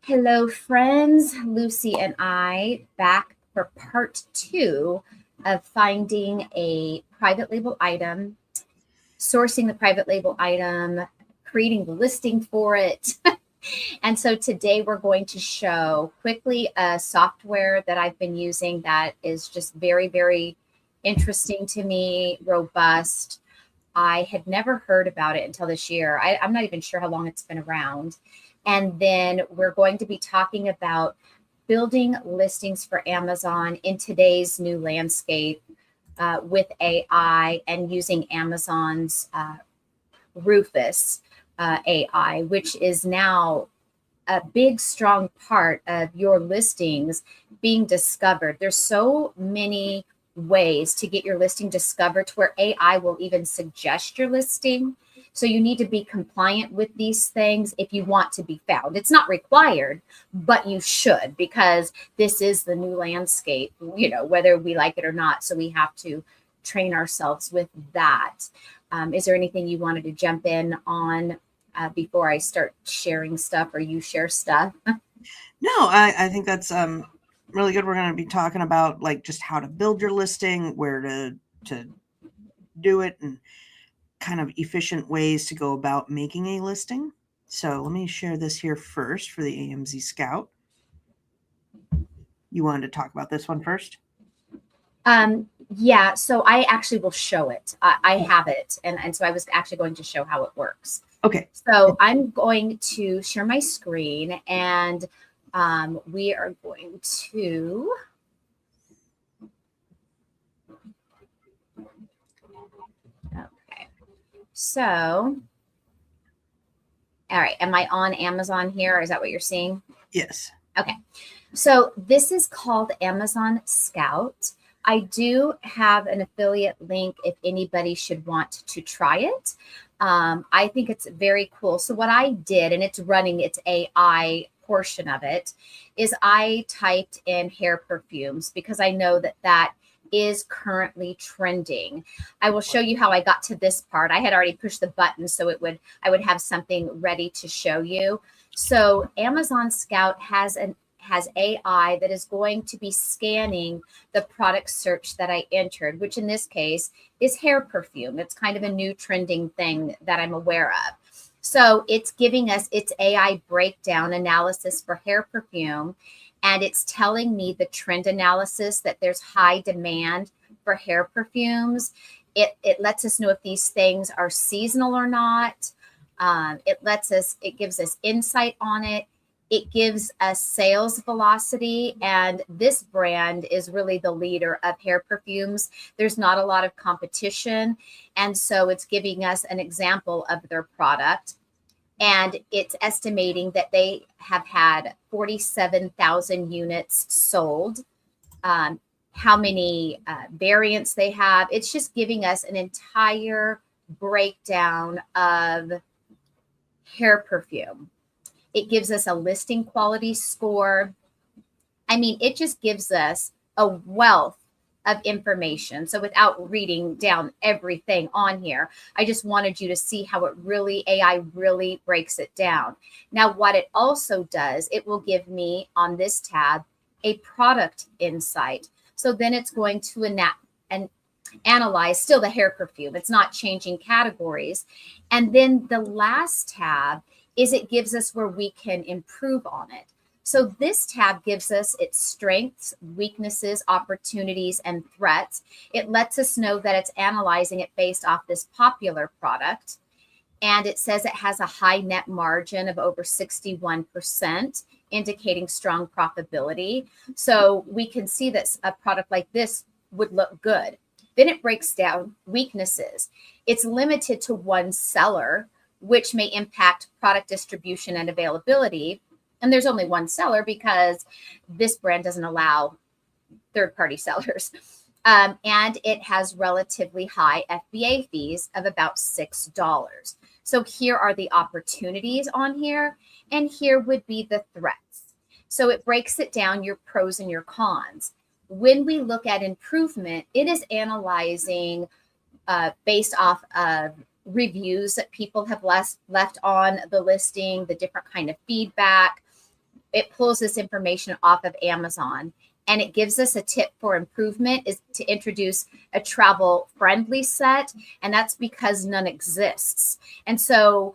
Hello, friends. Lucy and I back for part two of finding a private label item, sourcing the private label item, creating the listing for it. And so today we're going to show quickly a software that I've been using that is just very, very interesting to me, robust. I had never heard about it until this year. I'm not even sure how long it's been around. And then we're going to be talking about building listings for Amazon in today's new landscape with AI and using Amazon's Rufus AI, which is now a big, strong part of your listings being discovered. There's so many ways to get your listing discovered to where AI will even suggest your listing. So you need to be compliant with these things if you want to be found. It's not required, but you should, because this is the new landscape, whether we like it or not. So we have to train ourselves with that. Is there anything you wanted to jump in on before I start sharing stuff, or you share stuff? No, I think that's really good. We're going to be talking about like just how to build your listing, where to do it, and kind of efficient ways to go about making a listing. So let me share this here first for the AMZ Scout. You wanted to talk about this one first? Yeah, so I actually will show it. I have it, and so I was actually going to show how it works. Okay. So I'm going to share my screen, and we are going to. Okay. So, all right. Am I on Amazon here? Or is that what you're seeing? Yes. Okay. So this is called Amazon Scout. I do have an affiliate link if anybody should want to try it. I think it's very cool. So what I did, and it's running its AI portion of it, is I typed in hair perfumes because I know that is currently trending. I will show you how I got to this part. I had already pushed the button so I would have something ready to show you. So Amazon Scout has AI that is going to be scanning the product search that I entered, which in this case is hair perfume. It's kind of a new trending thing that I'm aware of. So it's giving us its AI breakdown analysis for hair perfume, and it's telling me the trend analysis that there's high demand for hair perfumes. It lets us know if these things are seasonal or not. It gives us insight on it. It gives us sales velocity, and this brand is really the leader of hair perfumes. There's not a lot of competition, and so it's giving us an example of their product. And it's estimating that they have had 47,000 units sold. How many variants they have. It's just giving us an entire breakdown of hair perfume. It gives us a listing quality score. I mean, it just gives us a wealth of information. So without reading down everything on here, I just wanted you to see how AI really breaks it down. Now, what it also does, it will give me on this tab a product insight. So then it's going to analyze still the hair perfume. It's not changing categories. And then the last tab is it gives us where we can improve on it. So this tab gives us its strengths, weaknesses, opportunities, and threats. It lets us know that it's analyzing it based off this popular product. And it says it has a high net margin of over 61%, indicating strong profitability. So we can see that a product like this would look good. Then it breaks down weaknesses. It's limited to one seller, which may impact product distribution and availability. And there's only one seller because this brand doesn't allow third-party sellers. And it has relatively high FBA fees of about $6. So here are the opportunities on here, and here would be the threats. So it breaks it down, your pros and your cons. When we look at improvement, it is analyzing based off of reviews that people have left on the listing, the different kind of feedback. it pulls this information off of Amazon, and it gives us a tip for improvement is to introduce a travel friendly set. And that's because none exists. And so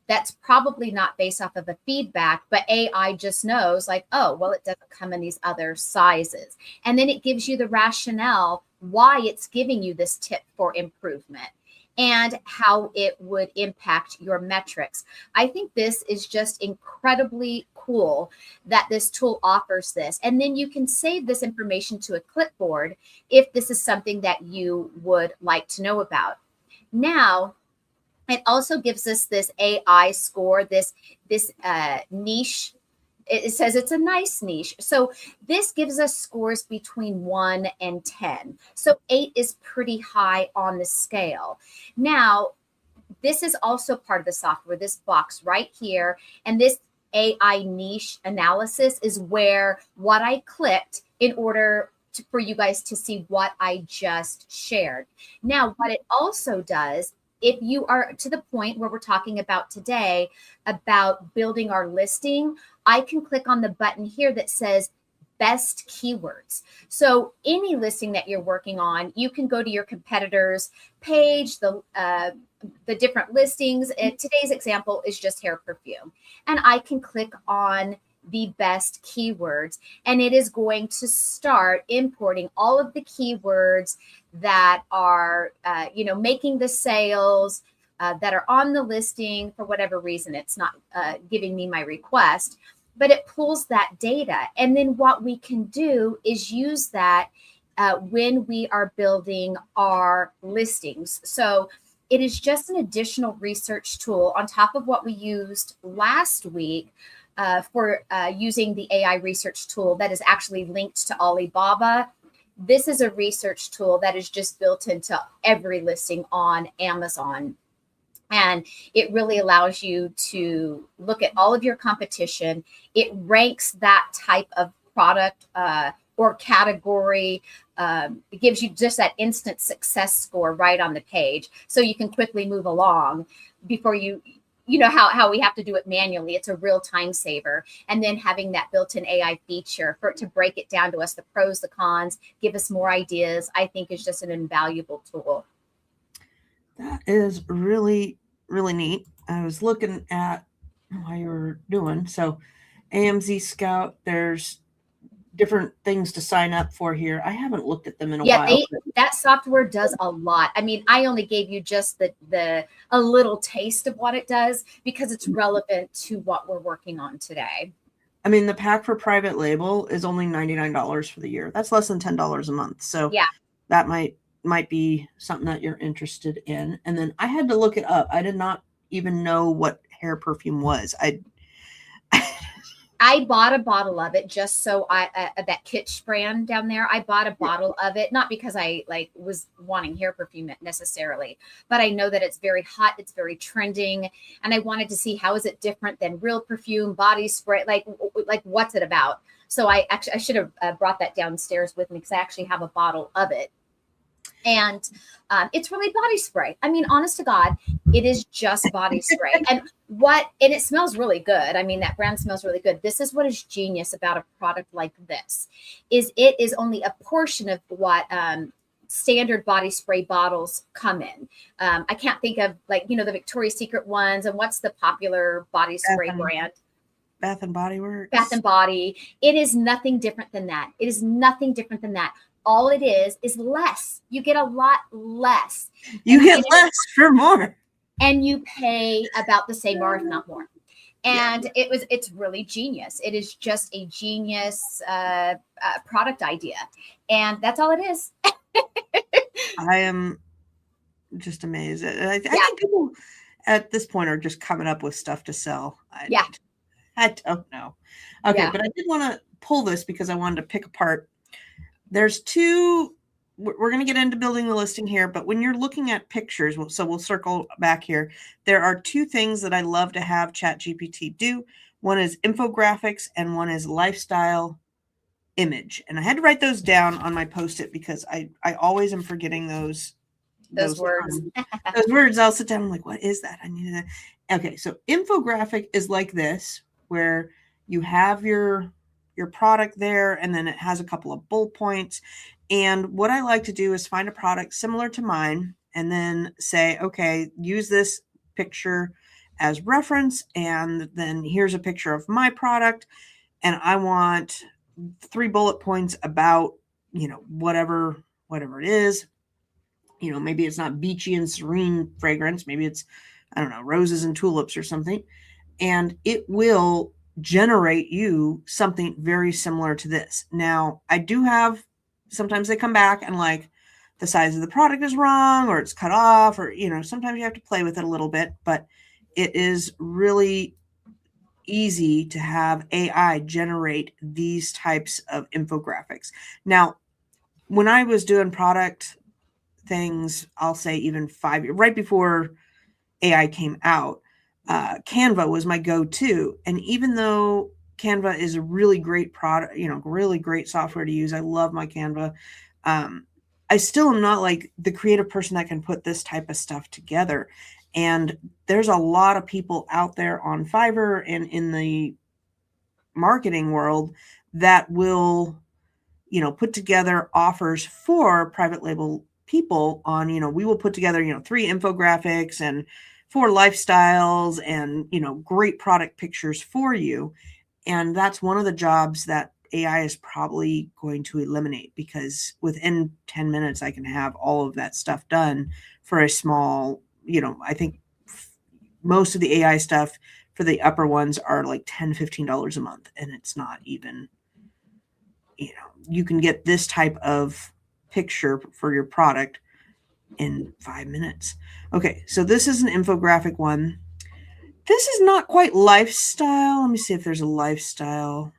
that's probably not based off of a feedback, but AI just knows like, oh, well, it doesn't come in these other sizes. And then it gives you the rationale why it's giving you this tip for improvement and how it would impact your metrics. I think this is just incredibly cool that this tool offers this. And then you can save this information to a clipboard if this is something that you would like to know about. Now, it also gives us this AI score, this niche. It says it's a nice niche. So this gives us scores between 1 and 10. So 8 is pretty high on the scale. Now, this is also part of the software, this box right here. And this AI niche analysis is where what I clicked in order for you guys to see what I just shared. Now, what it also does, if you are to the point where we're talking about today about building our listing, I can click on the button here that says best keywords. So any listing that you're working on, you can go to your competitors page, the different listings. And today's example is just hair perfume. And I can click on the best keywords, and it is going to start importing all of the keywords that are, making the sales, that are on the listing. For whatever reason, it's not giving me my request, but it pulls that data. And then what we can do is use that when we are building our listings. So it is just an additional research tool on top of what we used last week for using the AI research tool that is actually linked to Alibaba. This is a research tool that is just built into every listing on Amazon. And it really allows you to look at all of your competition. It ranks that type of product or category. It gives you just that instant success score right on the page. So you can quickly move along before you know how we have to do it manually. It's a real time saver. And then having that built-in AI feature for it to break it down to us, the pros, the cons, give us more ideas, I think is just an invaluable tool. That is really, really neat. I was looking at while you were doing so AMZ Scout, there's different things to sign up for here. I haven't looked at them in a while. That software does a lot. I mean, I only gave you just a little taste of what it does because it's relevant to what we're working on today. I mean, the pack for private label is only $99 for the year. That's less than $10 a month. So yeah, that might be something that you're interested in. And then I had to look it up. I did not even know what hair perfume was. I bought a bottle of it just so that Kitsch brand down there. I bought a bottle of it, not because I was wanting hair perfume necessarily, but I know that it's very hot. It's very trending. And I wanted to see how is it different than real perfume, body spray, like what's it about? So I should have brought that downstairs with me because I actually have a bottle of it. And it's really body spray. I mean, honest to God, it is just body spray. And it smells really good. I mean, that brand smells really good. This is what is genius about a product like this, is it is only a portion of what standard body spray bottles come in. I can't think of the Victoria's Secret ones. And what's the popular body spray brand? Bath and Body Works. Bath and Body. It is nothing different than that. It is nothing different than that. All it is less. You get a lot less. You get less for more. And you pay about the same or if not more. And it's really genius. It is just a genius product idea. And that's all it is. I am just amazed. I think people at this point are just coming up with stuff to sell. I don't know. Okay, but I did want to pull this because I wanted to pick apart. There's two, we're going to get into building the listing here, but when you're looking at pictures, so we'll circle back here. There are two things that I love to have ChatGPT do. One is infographics and one is lifestyle image. And I had to write those down on my Post-it because I always am forgetting those words. Those words. I'll sit down and I'm like, what is that? I need that. Okay, so infographic is like this, where You have your product there, and then it has a couple of bullet points. And what I like to do is find a product similar to mine and then say, okay, use this picture as reference, and then here's a picture of my product, and I want 3 bullet points about, whatever it is. Maybe it's not beachy and serene fragrance, maybe it's, I don't know, roses and tulips or something, and it will generate you something very similar to this. Now, I do have, sometimes they come back and like the size of the product is wrong, or it's cut off, or sometimes you have to play with it a little bit, but it is really easy to have AI generate these types of infographics. Now, when I was doing product things, I'll say even 5 years, right before AI came out, Canva was my go-to. And even though Canva is a really great product, really great software to use, I love my Canva. I still am not like the creative person that can put this type of stuff together. And there's a lot of people out there on Fiverr and in the marketing world that will, put together offers for private label people on, we will put together, 3 infographics and 4 lifestyles and, great product pictures for you. And that's one of the jobs that AI is probably going to eliminate, because within 10 minutes, I can have all of that stuff done for a small, I think most of the AI stuff for the upper ones are like $10, $15 a month. And it's not even, you can get this type of picture for your product in 5 minutes. Okay, so this is an infographic one. This is not quite lifestyle. Let me see if there's a lifestyle.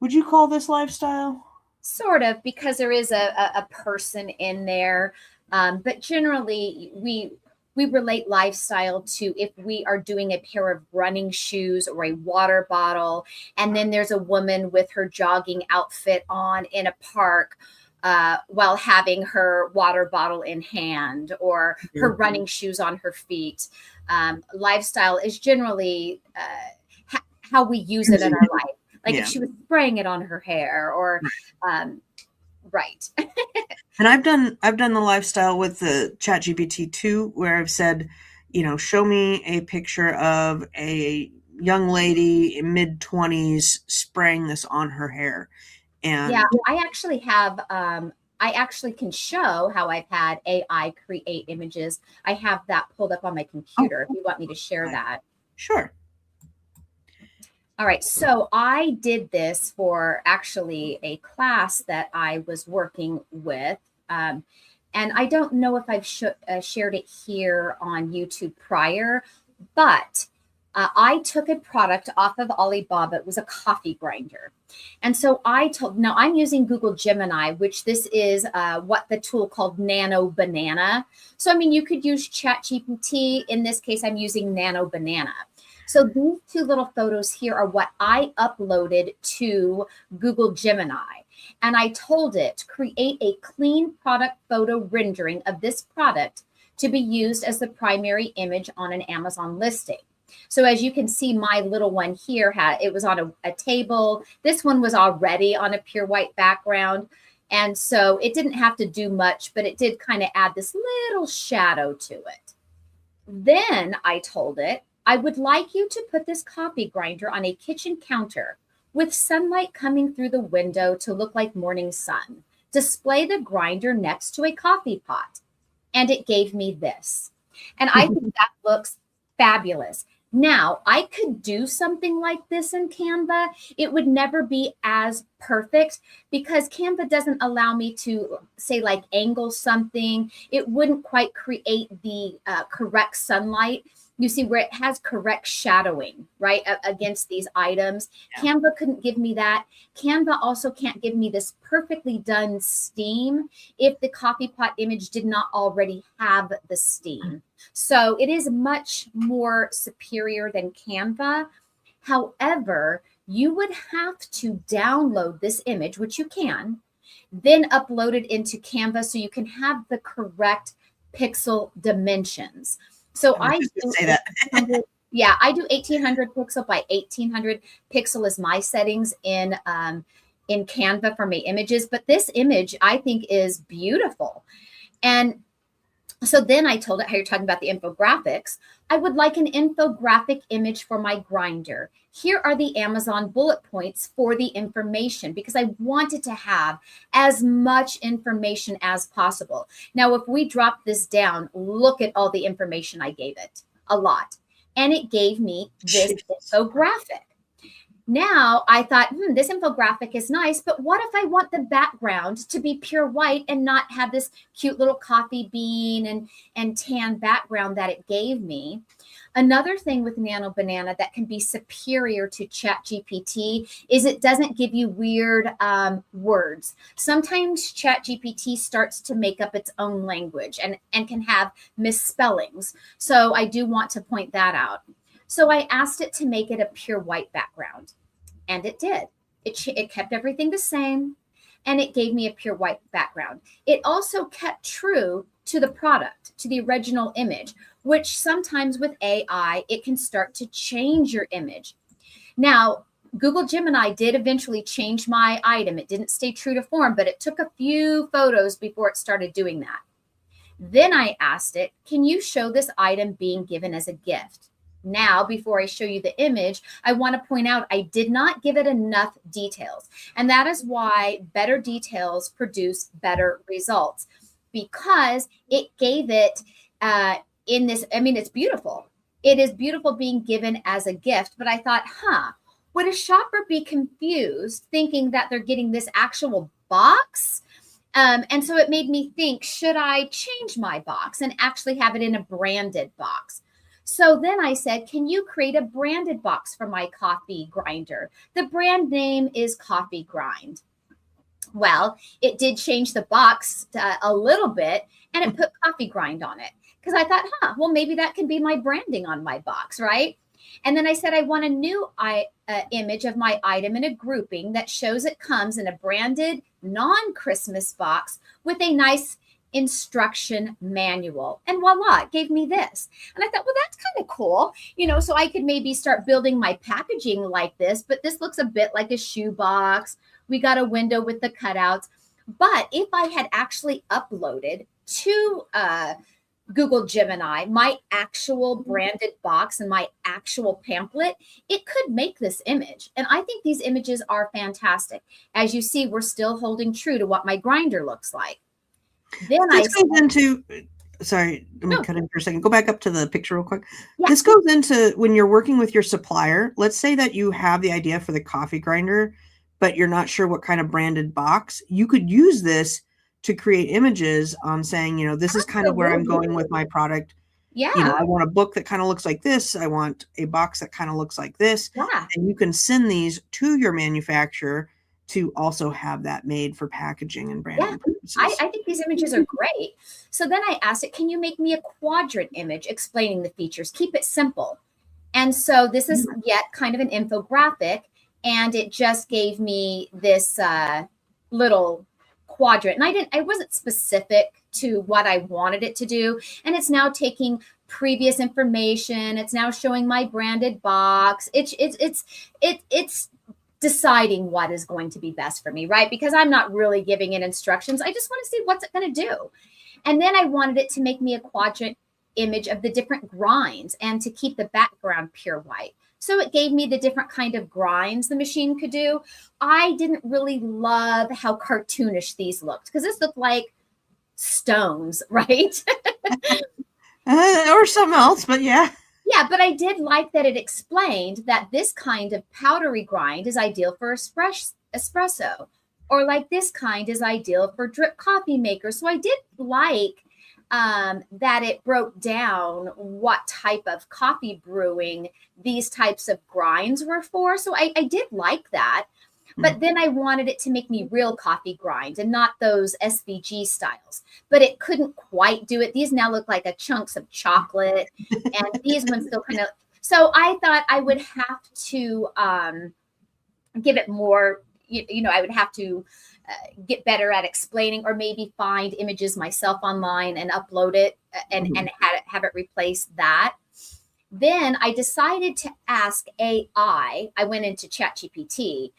Would you call this lifestyle? Sort of, because there is a person in there. But generally, we relate lifestyle to if we are doing a pair of running shoes or a water bottle, and then there's a woman with her jogging outfit on in a park while having her water bottle in hand, or her running shoes on her feet. Lifestyle is generally how we use it in our life. Like if she was spraying it on her hair, or right. And I've done the lifestyle with the ChatGPT 2, where I've said, show me a picture of a young lady in mid-20s spraying this on her hair. And yeah, I actually have, I actually can show how I've had AI create images. I have that pulled up on my computer if you want me to share that. Sure. All right, so I did this for actually a class that I was working with. And I don't know if I've shared it here on YouTube prior, but I took a product off of Alibaba. It was a coffee grinder. And so now I'm using Google Gemini, which this is what the tool called Nano Banana. So, I mean, you could use ChatGPT. In this case, I'm using Nano Banana. So these 2 little photos here are what I uploaded to Google Gemini. And I told it, create a clean product photo rendering of this product to be used as the primary image on an Amazon listing. So as you can see, my little one here it was on a table. This one was already on a pure white background. And so it didn't have to do much, but it did kind of add this little shadow to it. Then I told it, I would like you to put this coffee grinder on a kitchen counter with sunlight coming through the window to look like morning sun. Display the grinder next to a coffee pot. And it gave me this. And I think that looks fabulous. Now, I could do something like this in Canva. It would never be as perfect because Canva doesn't allow me to say like angle something. It wouldn't quite create the correct sunlight. You see where it has correct shadowing, right, against these items. Yeah. Canva couldn't give me that. Canva also can't give me this perfectly done steam if the coffee pot image did not already have the steam. So it is much more superior than Canva. However, you would have to download this image, which you can, then upload it into Canva so you can have the correct pixel dimensions. So I do say that. Yeah, I do 1800 pixel by 1800 pixel is my settings in Canva for my images. But this image I think is beautiful. And so then I told it how you're talking about the infographics. I would like an infographic image for my grinder. Here are the Amazon bullet points for the information because I wanted to have as much information as possible. Now, if we drop this down, look at all the information I gave it, a lot. And it gave me this Jeez. infographic. Now I thought, this infographic is nice, but what if I want the background to be pure white and not have this cute little coffee bean and tan background that it gave me? Another thing with Nano Banana that can be superior to ChatGPT is it doesn't give you weird words. Sometimes ChatGPT starts to make up its own language and can have misspellings. So I do want to point that out. So I asked it to make it a pure white background, and it did. It kept everything the same, and it gave me a pure white background. It also kept true to the product, to the original image, which sometimes with AI, it can start to change your image. Now, Google Gemini did eventually change my item. It didn't stay true to form, but it took a few photos before it started doing that. Then I asked it, can you show this item being given as a gift? Now, before I show you the image, I want to point out I did not give it enough details. And that is why better details produce better results, because it gave it in this, I mean, it's beautiful. It is beautiful being given as a gift. But I thought, would a shopper be confused thinking that they're getting this actual box? And so it made me think, should I change my box and actually have it in a branded box? So then I said, can you create a branded box for my coffee grinder? The brand name is Coffee Grind. Well, it did change the box a little bit, and it put Coffee Grind on it because I thought, well, maybe that can be my branding on my box, right? And then I said, I want a new image of my item in a grouping that shows it comes in a branded non-Christmas box with a nice instruction manual. And voila, it gave me this. And I thought, well, that's kind of cool. So I could maybe start building my packaging like this, but this looks a bit like a shoe box. We got a window with the cutouts. But if I had actually uploaded to Google Gemini my actual branded box and my actual pamphlet, it could make this image. And I think these images are fantastic. As you see, we're still holding true to what my grinder looks like. Then this goes into, sorry, let me cut in for a second. Go back up to the picture real quick. Yeah. This goes into when you're working with your supplier. Let's say that you have the idea for the coffee grinder, but you're not sure what kind of branded box. You could use this to create images on saying, this is kind of where I'm going with my product. Yeah. I want a book that kind of looks like this. I want a box that kind of looks like this. Yeah. And you can send these to your manufacturer to also have that made for packaging and branding purposes. I think these images are great. So then I asked it, can you make me a quadrant image explaining the features? Keep it simple. And so this is yet kind of an infographic, and it just gave me this little quadrant. And I wasn't specific to what I wanted it to do. And it's now taking previous information. It's now showing my branded box. It's deciding what is going to be best for me, right? Because I'm not really giving it instructions. I just want to see what's it going to do. And then I wanted it to make me a quadrant image of the different grinds and to keep the background pure white. So it gave me the different kind of grinds the machine could do. I didn't really love how cartoonish these looked because this looked like stones, right? Or something else, but yeah. Yeah, but I did like that it explained that this kind of powdery grind is ideal for espresso, or like this kind is ideal for drip coffee makers. So I did like that it broke down what type of coffee brewing these types of grinds were for. So I did like that. But then I wanted it to make me real coffee grind and not those SVG styles. But it couldn't quite do it. These now look like a chunks of chocolate. And these ones still kind of. So I thought I would have to give it more, I would have to get better at explaining, or maybe find images myself online and upload it and have it replace that. then I decided to ask AI. I went into ChatGPT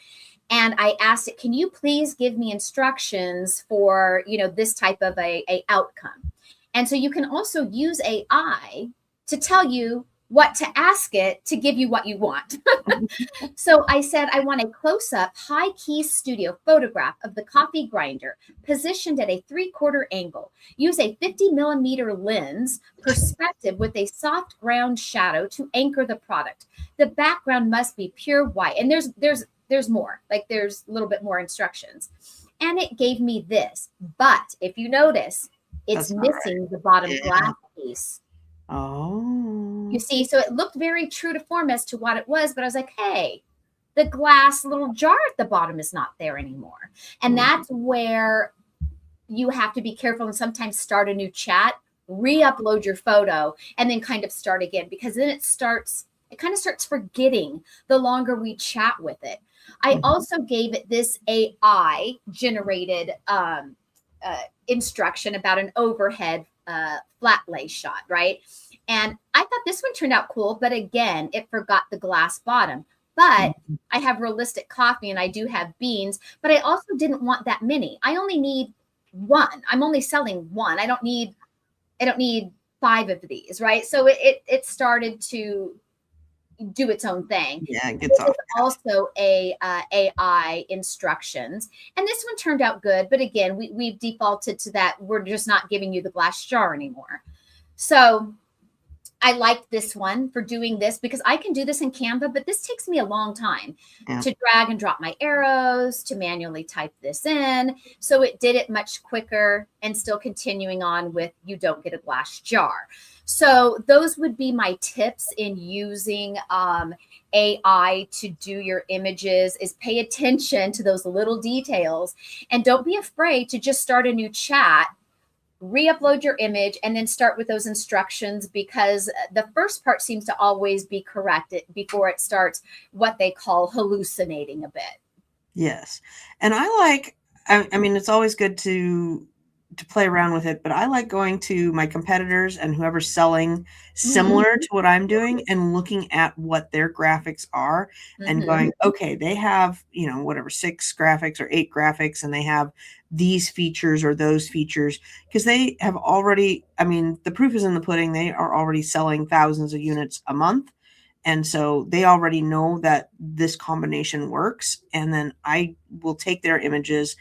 and I asked it, can you please give me instructions for, this type of a outcome? And so you can also use AI to tell you what to ask it to give you what you want. So I said, I want a close-up, high-key studio photograph of the coffee grinder positioned at a 3/4 angle. Use a 50 mm lens perspective with a soft ground shadow to anchor the product. The background must be pure white. And there's more, like there's a little bit more instructions. And it gave me this. But if you notice, it's That's not right. missing the bottom Yeah. glass piece. Oh. You see, so it looked very true to form as to what it was, but I was like, hey, the glass little jar at the bottom is not there anymore. And that's where you have to be careful and sometimes start a new chat, re-upload your photo, and then kind of start again, because then it kind of starts forgetting the longer we chat with it. I also gave it this AI generated instruction about an overhead flat lay shot, right? And I thought this one turned out cool, but again, it forgot the glass bottom. But I have realistic coffee and I do have beans, but I also didn't want that many. I only need one. I'm only selling one. I don't need 5 of these, right? So it started to do its own thing. Yeah, it gets off. Also a AI instructions, and this one turned out good. But again, we've defaulted to that. We're just not giving you the glass jar anymore. So I liked this one for doing this because I can do this in Canva, but this takes me a long time to drag and drop my arrows, to manually type this in. So it did it much quicker and still continuing on with you don't get a glass jar. So those would be my tips in using AI to do your images, is pay attention to those little details and don't be afraid to just start a new chat, re-upload your image, and then start with those instructions, because the first part seems to always be correct before it starts what they call hallucinating a bit. Yes. And I mean, it's always good to play around with it, but I like going to my competitors and whoever's selling similar to what I'm doing and looking at what their graphics are and going, okay, they have, whatever, 6 graphics or 8 graphics, and they have these features or those features, because they have already, I mean, the proof is in the pudding. They are already selling thousands of units a month. And so they already know that this combination works. And then I will take their images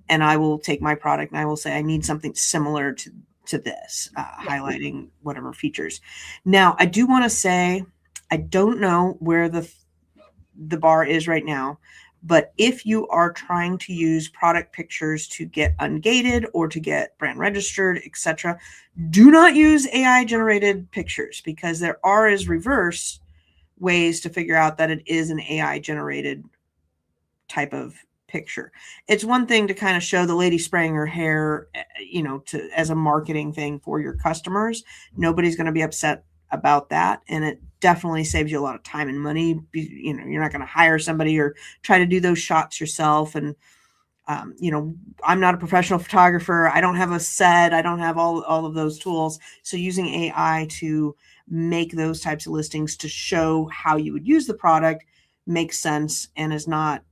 and I will take my product and I will say, I need something similar to this, highlighting whatever features. Now, I do want to say, I don't know where the bar is right now, but if you are trying to use product pictures to get ungated or to get brand registered, etc., do not use AI generated pictures, because there are reverse ways to figure out that it is an AI generated type of picture. It's one thing to kind of show the lady spraying her hair, as a marketing thing for your customers. Nobody's going to be upset about that. And it definitely saves you a lot of time and money. You're not going to hire somebody or try to do those shots yourself. And, I'm not a professional photographer. I don't have a set. I don't have all of those tools. So using AI to make those types of listings to show how you would use the product makes sense and is not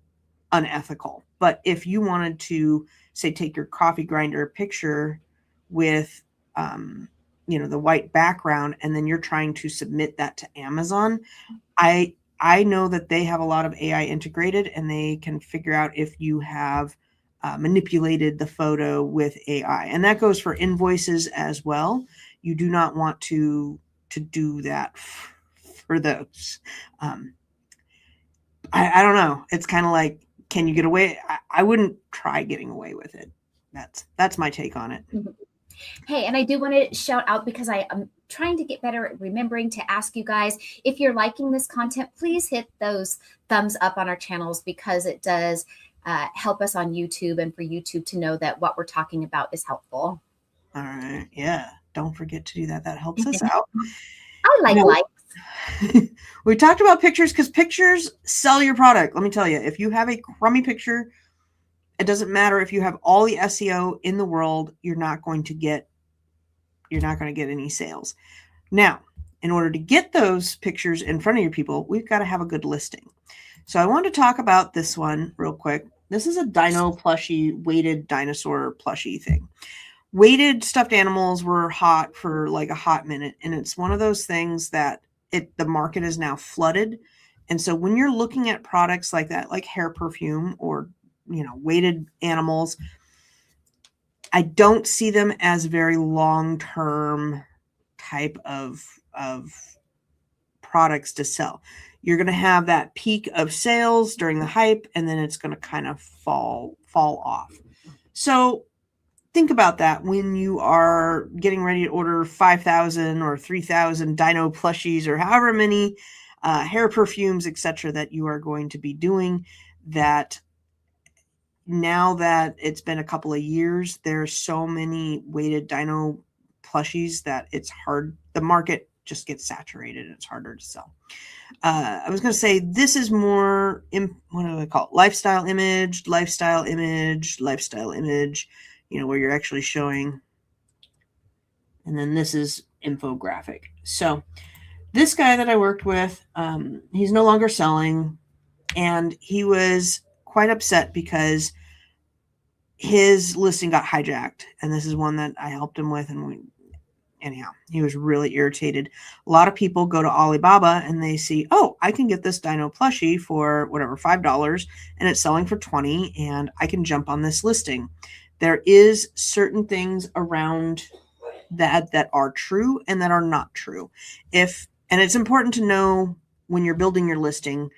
unethical. But if you wanted to, say, take your coffee grinder picture with the white background, and then you're trying to submit that to Amazon, I know that they have a lot of AI integrated, and they can figure out if you have manipulated the photo with AI. And that goes for invoices as well. You do not want to do that for those. I don't know. It's kind of like, can you get away? I wouldn't try getting away with it. That's my take on it. Hey, and I do want to shout out, because I am trying to get better at remembering to ask you guys, if you're liking this content, please hit those thumbs up on our channels, because it does help us on YouTube, and for YouTube to know that what we're talking about is helpful. All right. Yeah. Don't forget to do that. That helps us out. I like likes. We talked about pictures because pictures sell your product. Let me tell you, if you have a crummy picture, it doesn't matter if you have all the SEO in the world, you're not going to get any sales. Now, in order to get those pictures in front of your people, we've got to have a good listing. So I want to talk about this one real quick. This is a dino plushie, weighted dinosaur plushie thing. Weighted stuffed animals were hot for like a hot minute, and it's one of those things that the market is now flooded. And so when you're looking at products like that, like hair perfume or, weighted animals, I don't see them as very long-term type of products to sell. You're going to have that peak of sales during the hype, and then it's going to kind of fall off. So think about that when you are getting ready to order 5,000 or 3,000 dino plushies or however many hair perfumes, etc., that you are going to be doing. That now that it's been a couple of years, there's so many weighted dino plushies that it's hard. The market just gets saturated and it's harder to sell. I was going to say this is more, what do I call it? Lifestyle image, where you're actually showing. And then this is infographic. So this guy that I worked with, he's no longer selling, and he was quite upset because his listing got hijacked. And this is one that I helped him with, and anyhow, he was really irritated. A lot of people go to Alibaba and they see, oh, I can get this dino plushie for whatever, $5, and it's selling for $20, and I can jump on this listing. There is certain things around that are true and that are not true. And it's important to know when you're building your listing,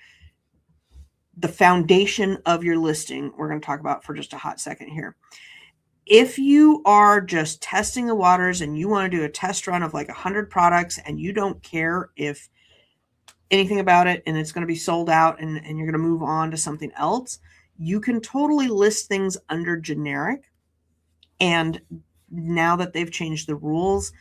the foundation of your listing, we're going to talk about for just a hot second here. If you are just testing the waters and you want to do a test run of like 100 products and you don't care if anything about it and it's going to be sold out and you're going to move on to something else, you can totally list things under generic. And now that they've changed the rules,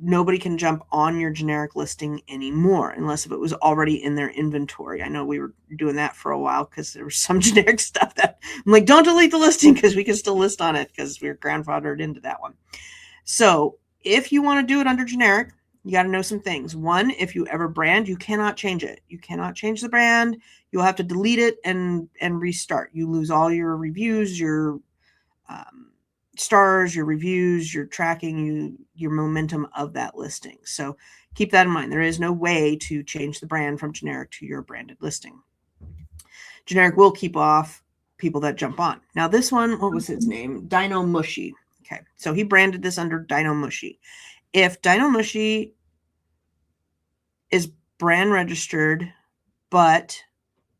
nobody can jump on your generic listing anymore unless if it was already in their inventory. I know we were doing that for a while because there was some generic stuff that I'm like, don't delete the listing because we can still list on it because we're grandfathered into that one. So if you want to do it under generic, you got to know some things. One, if you ever brand, you cannot change it. You cannot change the brand. You'll have to delete it and restart. You lose all your reviews, your stars, your reviews, your tracking, your momentum of that listing. So keep that in mind. There is no way to change the brand from generic to your branded listing. Generic will keep off people that jump on. Now this one, what was his name? Dino Mushy. Okay, so he branded this under Dino Mushy. If Dino Mushy is brand registered, but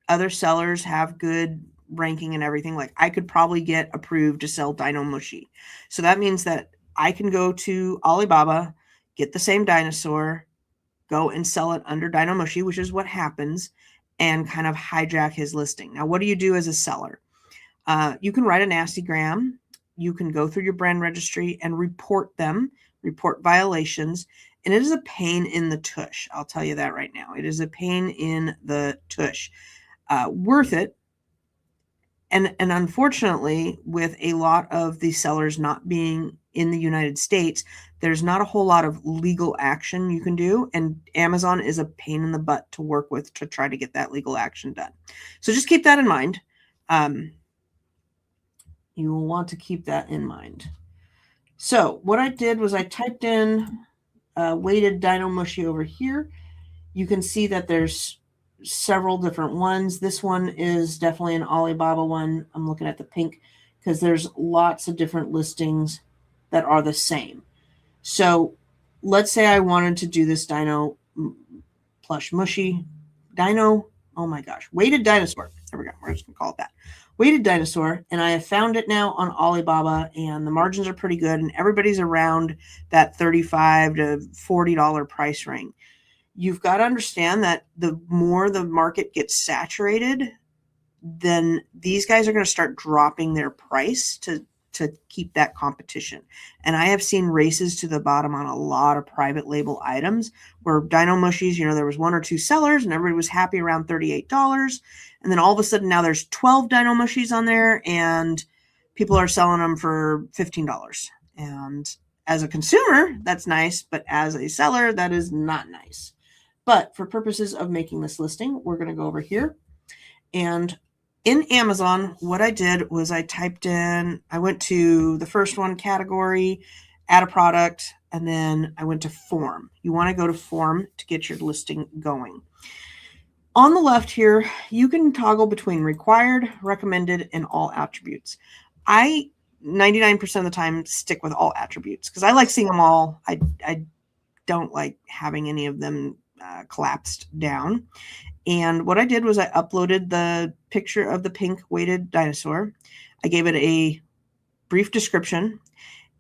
other sellers have good ranking and everything, like I could probably get approved to sell Dino Mushy. So that means that I can go to Alibaba, get the same dinosaur, go and sell it under Dino Mushy, which is what happens, and kind of hijack his listing. Now, what do you do as a seller? You can write a nastygram. You can go through your brand registry and report violations. And it is a pain in the tush. I'll tell you that right now. It is a pain in the tush. Worth it. And unfortunately, with a lot of the sellers not being in the United States, there's not a whole lot of legal action you can do. And Amazon is a pain in the butt to work with to try to get that legal action done. So just keep that in mind. You will want to keep that in mind. So what I did was I typed in weighted Dino Mushy over here. You can see that there's several different ones. This one is definitely an Alibaba one. I'm looking at the pink because there's lots of different listings that are the same. So let's say I wanted to do this Dino Plush Mushy Dino. Oh my gosh, weighted dinosaur. There we go. We're just gonna call it that. Weighted dinosaur, and I have found it now on Alibaba, and the margins are pretty good, and everybody's around that $35 to $40 price range. You've got to understand that the more the market gets saturated, then these guys are going to start dropping their price to keep that competition. And I have seen races to the bottom on a lot of private label items where Dino Mushies, there was one or two sellers and everybody was happy around $38. And then all of a sudden now there's 12 Dino Mushies on there and people are selling them for $15. And as a consumer, that's nice, but as a seller, that is not nice. But for purposes of making this listing, we're going to go over here. And in Amazon, what I did was I went to the first one, category, add a product, and then I went to form. You want to go to form to get your listing going. On the left here, you can toggle between required, recommended, and all attributes. I 99% of the time stick with all attributes because I like seeing them all. I don't like having any of them collapsed down. And what I did was I uploaded the picture of the pink weighted dinosaur. I gave it a brief description,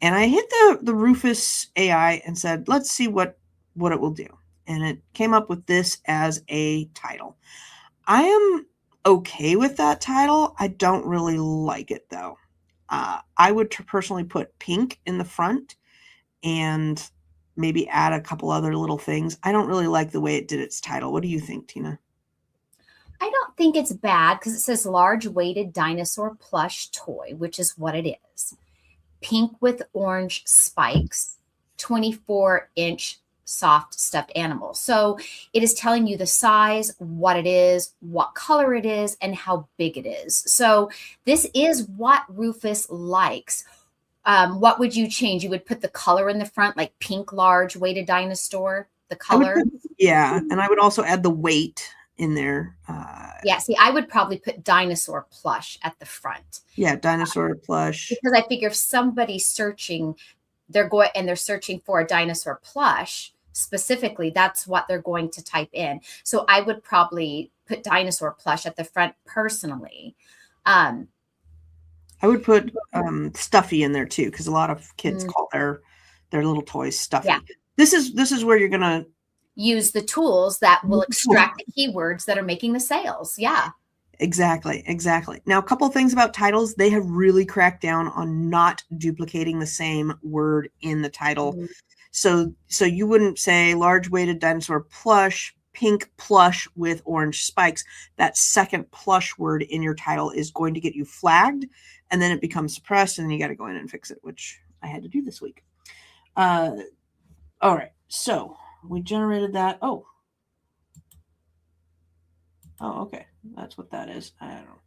and I hit the Rufus AI and said, let's see what it will do. And it came up with this as a title. I am okay with that title. I don't really like it though. I would personally put pink in the front and maybe add a couple other little things. I don't really like the way it did its title. What do you think, Tina? I don't think it's bad because it says large weighted dinosaur plush toy, which is what it is. Pink with orange spikes, 24-inch soft stuffed animal. So it is telling you the size, what it is, what color it is, and how big it is. So this is what Rufus likes. What would you change? You would put the color in the front, like pink, large weighted dinosaur, the color. And I would also add the weight in there. Yeah, see, I would probably put dinosaur plush at the front. Yeah, dinosaur plush. Because I figure if somebody's searching, they're searching for a dinosaur plush specifically, that's what they're going to type in. So I would probably put dinosaur plush at the front personally. I would put stuffy in there too, because a lot of kids call their little toys stuffy. Yeah. This is where you're gonna use the tools that will extract the keywords that are making the sales. Yeah. Exactly. Now, a couple of things about titles. They have really cracked down on not duplicating the same word in the title. Mm-hmm. So you wouldn't say large weighted dinosaur plush, pink plush with orange spikes. That second plush word in your title is going to get you flagged, and then it becomes suppressed, and then you got to go in and fix it, which I had to do this week. All right. So we generated that. Oh, okay. That's what that is. I don't know.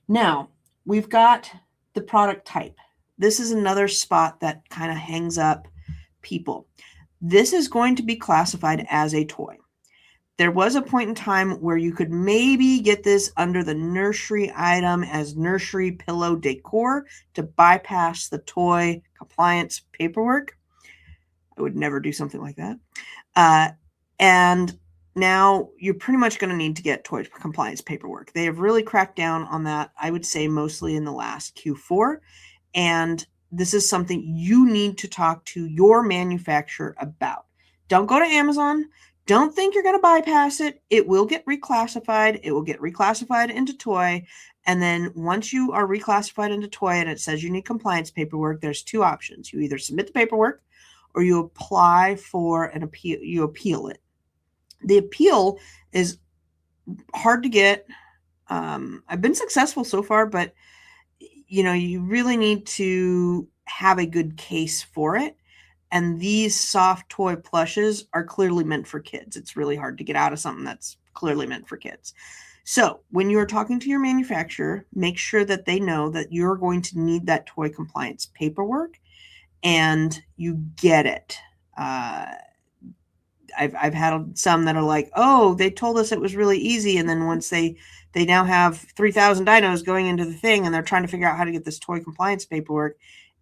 Now we've got the product type. This is another spot that kind of hangs up people. This is going to be classified as a toy. There was a point in time where you could maybe get this under the nursery item as nursery pillow decor to bypass the toy compliance paperwork. I would never do something like that. And now you're pretty much going to need to get toy compliance paperwork. They have really cracked down on that, I would say mostly in the last Q4. And this is something you need to talk to your manufacturer about. Don't go to Amazon. Don't think you're going to bypass it. It will get reclassified. It will get reclassified into toy. And then once you are reclassified into toy and it says you need compliance paperwork, there's two options. You either submit the paperwork or you apply for an appeal. You appeal it. The appeal is hard to get. I've been successful so far, but you really need to have a good case for it. And these soft toy plushes are clearly meant for kids. It's really hard to get out of something that's clearly meant for kids. So when you're talking to your manufacturer, make sure that they know that you're going to need that toy compliance paperwork and you get it. I've had some that are like, oh, they told us it was really easy. And then once they now have 3,000 dinos going into the thing and they're trying to figure out how to get this toy compliance paperwork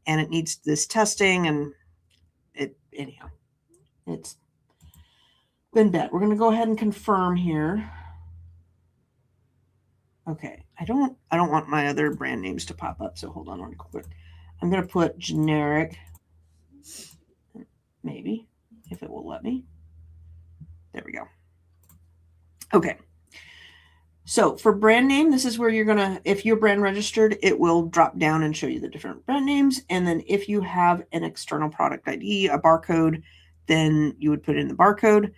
and it needs this testing and anyhow, it's been bad. We're going to go ahead and confirm here. Okay. I don't want my other brand names to pop up. So hold on one quick. I'm going to put generic, maybe if it will let me. There we go. Okay. So for brand name, this is where you're going to, if you're brand registered, it will drop down and show you the different brand names. And then if you have an external product ID, a barcode, then you would put in the barcode.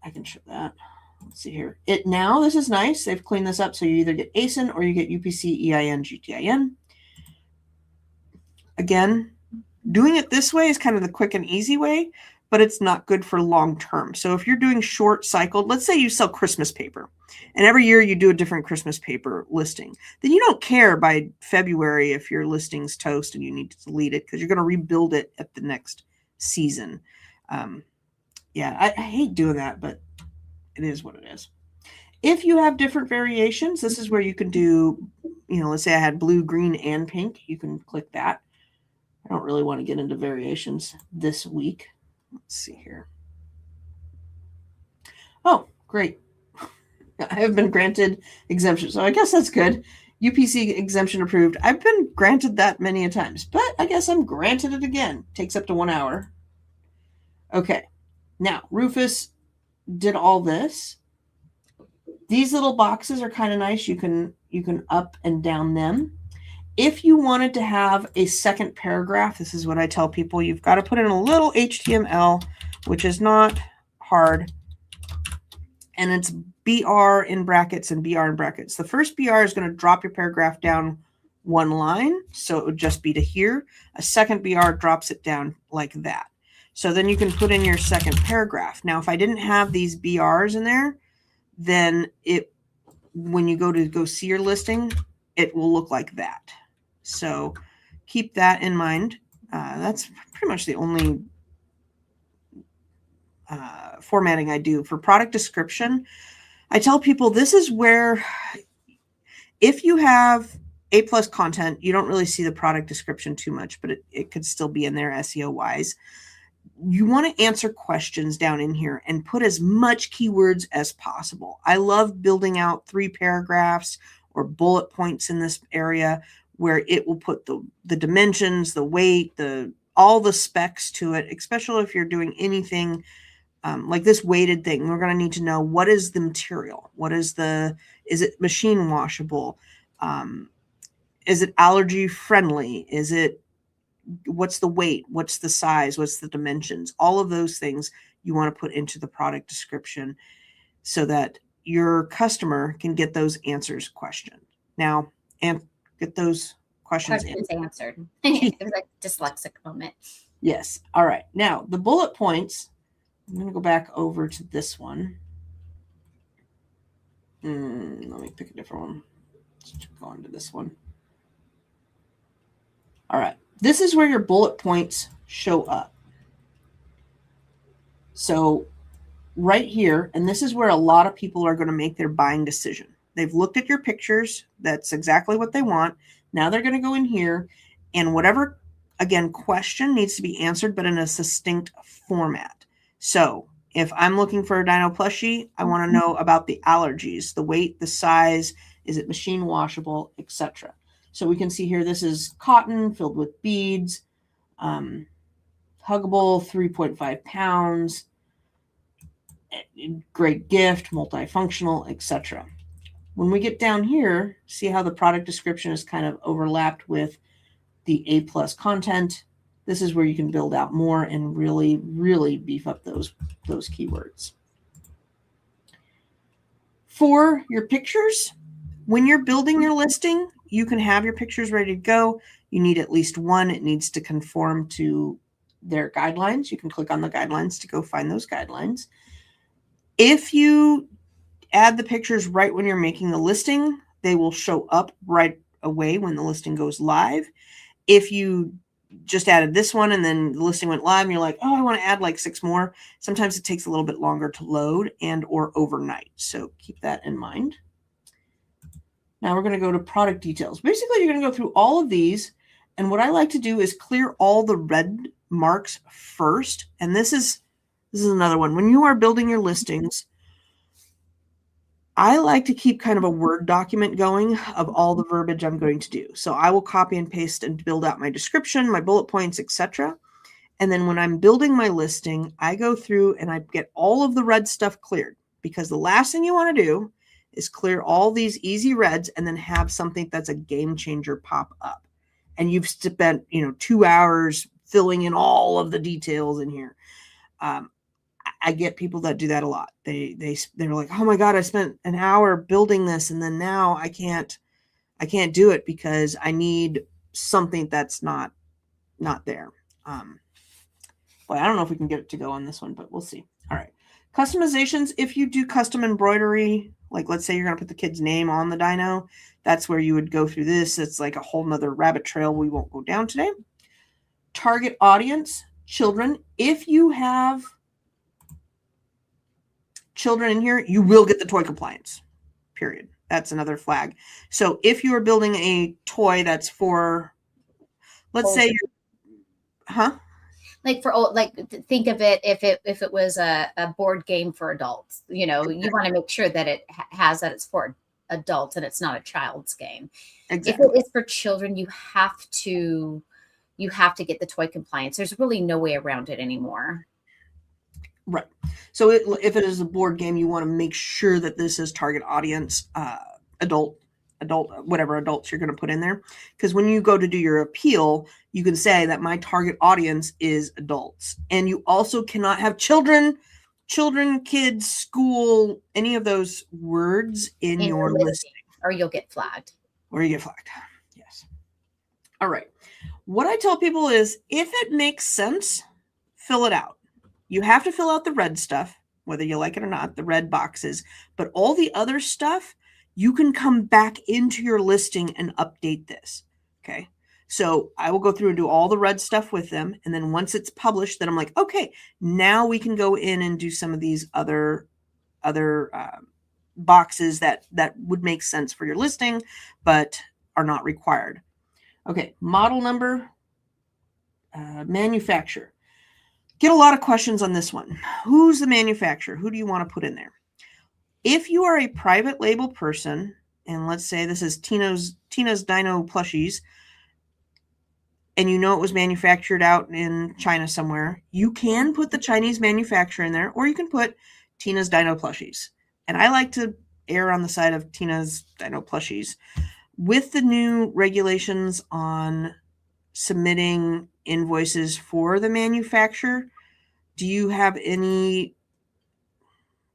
I can show that. Let's see here. This is nice. They've cleaned this up. So you either get ASIN or you get UPC, EIN, GTIN. Again, Doing it this way is kind of the quick and easy way, but it's not good for long term. So if you're doing short cycled, let's say you sell Christmas paper and every year you do a different Christmas paper listing, then you don't care by February if your listing's toast and you need to delete it because you're going to rebuild it at the next season. Yeah, I hate doing that, but it is what it is. If you have different variations, this is where you can do, let's say I had blue, green, and pink. You can click that. I don't really want to get into variations this week. Let's see here. Oh, great. I have been granted exemption. So I guess that's good. UPC exemption approved. I've been granted that many a times, but I guess I'm granted it again. Takes up to 1 hour. Okay. Now, Rufus did all this. These little boxes are kind of nice. You can up and down them. If you wanted to have a second paragraph, this is what I tell people. You've got to put in a little HTML, which is not hard. And it's BR in brackets and BR in brackets. The first BR is going to drop your paragraph down 1 line. So it would just be to here. A second BR drops it down like that. So then you can put in your second paragraph. Now, if I didn't have these BRs in there, then when you go see your listing, it will look like that. So keep that in mind. That's pretty much the only formatting I do. For product description, I tell people this is where, if you have A+ content, you don't really see the product description too much, but it could still be in there SEO wise. You want to answer questions down in here and put as much keywords as possible. I love building out 3 paragraphs or bullet points in this area where it will put the dimensions, the weight, all the specs to it, especially if you're doing anything like this weighted thing. We're going to need to know, what is the material? Is it machine washable? Is it allergy friendly? What's the weight? What's the size? What's the dimensions? All of those things you want to put into the product description so that your customer can get those answers questioned. Now, and get those questions answered. It was a dyslexic moment. Yes. All right. Now, the bullet points, I'm going to go back over to this one. Let me pick a different one. Let's go on to this one. All right. This is where your bullet points show up. So right here, and this is where a lot of people are going to make their buying decision. They've looked at your pictures. That's exactly what they want. Now they're going to go in here, and whatever, again, question needs to be answered, but in a succinct format. So if I'm looking for a dino plushie, I want to know about the allergies, the weight, the size, is it machine washable, etc. So we can see here, this is cotton filled with beads, huggable, 3.5 pounds, great gift, multifunctional, etc. When we get down here, see how the product description is kind of overlapped with the A+ content. This is where you can build out more and really, really beef up those keywords. For your pictures, when you're building your listing, you can have your pictures ready to go. You need at least one. It needs to conform to their guidelines. You can click on the guidelines to go find those guidelines. If you add the pictures right when you're making the listing, they will show up right away when the listing goes live. If you just added this one and then the listing went live and you're like, oh, I want to add like 6 more, sometimes it takes a little bit longer to load and or overnight. So keep that in mind. Now we're going to go to product details. Basically, you're going to go through all of these. And what I like to do is clear all the red marks first. And this is another one. When you are building your listings, I like to keep kind of a Word document going of all the verbiage I'm going to do. So I will copy and paste and build out my description, my bullet points, etc. And then when I'm building my listing, I go through and I get all of the red stuff cleared, because the last thing you want to do is clear all these easy reds and then have something that's a game changer pop up. And you've spent, 2 hours filling in all of the details in here. I get people that do that a lot. They're like, oh my God, I spent an hour building this, and then now I can't do it because I need something that's not there. Boy, I don't know if we can get it to go on this one, but we'll see. All right. Customizations. If you do custom embroidery, like let's say you're going to put the kid's name on the dino, that's where you would go through this. It's like a whole nother rabbit trail we won't go down today. Target audience, children. If you have children in here, you will get the toy compliance, period. That's another flag. So if you are building a toy that's for, let's say, like for old, like think of it if it was a board game for adults, you want to make sure that it has that it's for adults and it's not a child's game. Exactly. If it is for children, you have to get the toy compliance. There's really no way around it anymore. Right. So if it is a board game, you want to make sure that this is target audience, adult, whatever adults you're going to put in there. Because when you go to do your appeal, you can say that my target audience is adults. And you also cannot have children, kids, school, any of those words in your listing. Or you'll get flagged. Yes. All right. What I tell people is if it makes sense, fill it out. You have to fill out the red stuff, whether you like it or not, the red boxes. But all the other stuff, you can come back into your listing and update this. Okay. So I will go through and do all the red stuff with them. And then once it's published, then I'm like, okay, now we can go in and do some of these other boxes that would make sense for your listing, but are not required. Okay. Model number, manufacturer. Get a lot of questions on this one. Who's the manufacturer? Who do you want to put in there? If you are a private label person, and let's say this is Tina's Dino Plushies, and you know it was manufactured out in China somewhere, you can put the Chinese manufacturer in there, or you can put Tina's Dino Plushies. And I like to err on the side of Tina's Dino Plushies. With the new regulations on submitting invoices for the manufacturer, do you have any